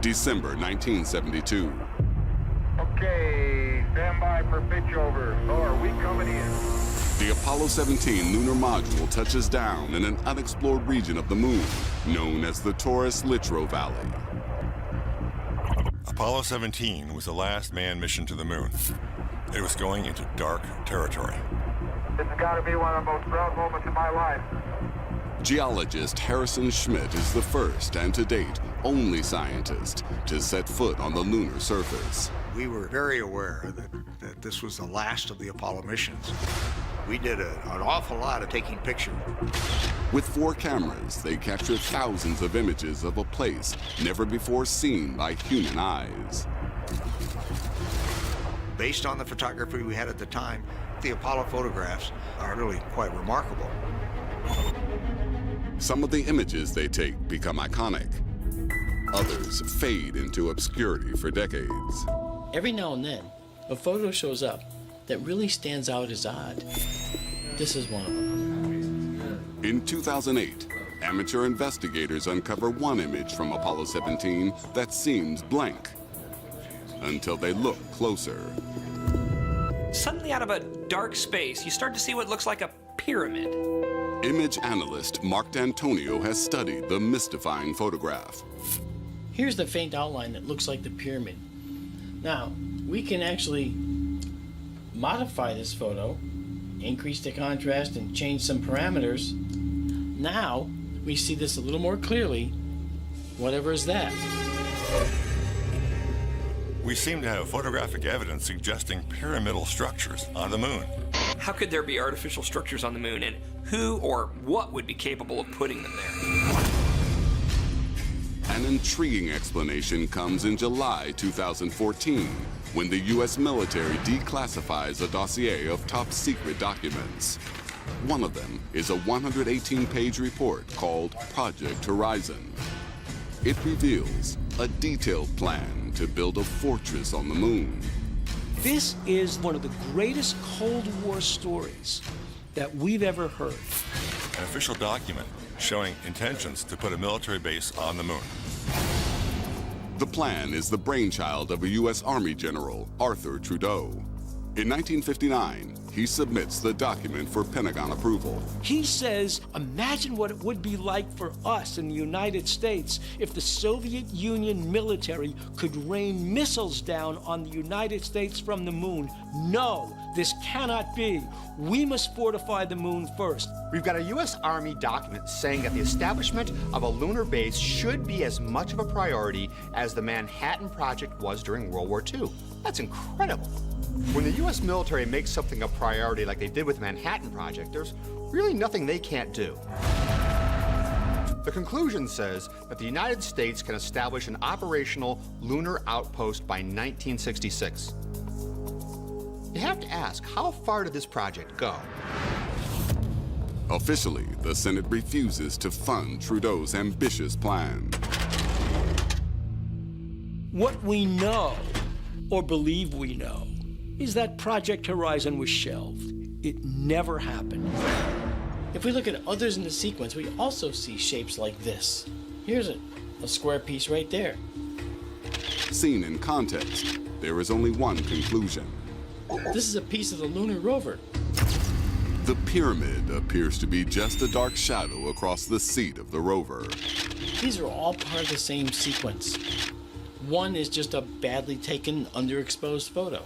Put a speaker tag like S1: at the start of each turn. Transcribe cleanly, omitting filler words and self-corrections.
S1: December 1972.
S2: Okay, stand by for pitch over. So are we coming in?
S1: The Apollo 17 lunar module touches down in an unexplored region of the moon known as the Taurus-Littrow Valley.
S3: Apollo 17 was the last manned mission to the moon. It was going into dark territory.
S2: This has got to be one of the most proud moments of my life.
S1: Geologist Harrison Schmitt is the first and to date only scientist to set foot on the lunar surface.
S4: We were very aware that this was the last of the Apollo missions. We did an awful lot of taking pictures.
S1: With 4 cameras, they captured thousands of images of a place never before seen by human eyes.
S4: Based on the photography we had at the time, the Apollo photographs are really quite remarkable.
S1: Some of the images they take become iconic. Others fade into obscurity for decades.
S5: Every now and then, a photo shows up that really stands out as odd. This is one of them.
S1: In 2008, amateur investigators uncover one image from Apollo 17 that seems blank until they look closer.
S6: Suddenly out of a dark space, you start to see what looks like a pyramid.
S1: Image analyst Mark D'Antonio has studied the mystifying photograph.
S5: Here's the faint outline that looks like the pyramid. Now, we can actually modify this photo, increase the contrast and change some parameters. Now, we see this a little more clearly. Whatever is that?
S3: We seem to have photographic evidence suggesting pyramidal structures on the moon.
S6: How could there be artificial structures on the moon, and who or what would be capable of putting them there?
S1: An intriguing explanation comes in July 2014, when the U.S. military declassifies a dossier of top-secret documents. One of them is a 118-page report called Project Horizon. It reveals a detailed plan to build a fortress on the moon.
S7: This is one of the greatest Cold War stories that we've ever heard.
S3: An official document showing intentions to put a military base on the moon.
S1: The plan is the brainchild of a U.S. Army general, Arthur Trudeau. In 1959, he submits the document for Pentagon approval.
S7: He says, imagine what it would be like for us in the United States if the Soviet Union military could rain missiles down on the United States from the moon. No, this cannot be. We must fortify the moon first.
S8: We've got a U.S. Army document saying that the establishment of a lunar base should be as much of a priority as the Manhattan Project was during World War II. That's incredible. When the U.S. military makes something a priority like they did with the Manhattan Project, there's really nothing they can't do. The conclusion says that the United States can establish an operational lunar outpost by 1966. You have to ask, how far did this project go?
S1: Officially, the Senate refuses to fund Trudeau's ambitious plan.
S7: What we know, or believe we know, is that Project Horizon was shelved. It never happened.
S5: If we look at others in the sequence, we also see shapes like this. Here's a square piece right there.
S1: Seen in context, there is only one conclusion.
S5: This is a piece of the lunar rover.
S1: The pyramid appears to be just a dark shadow across the seat of the rover.
S5: These are all part of the same sequence. One is just a badly taken, underexposed photo.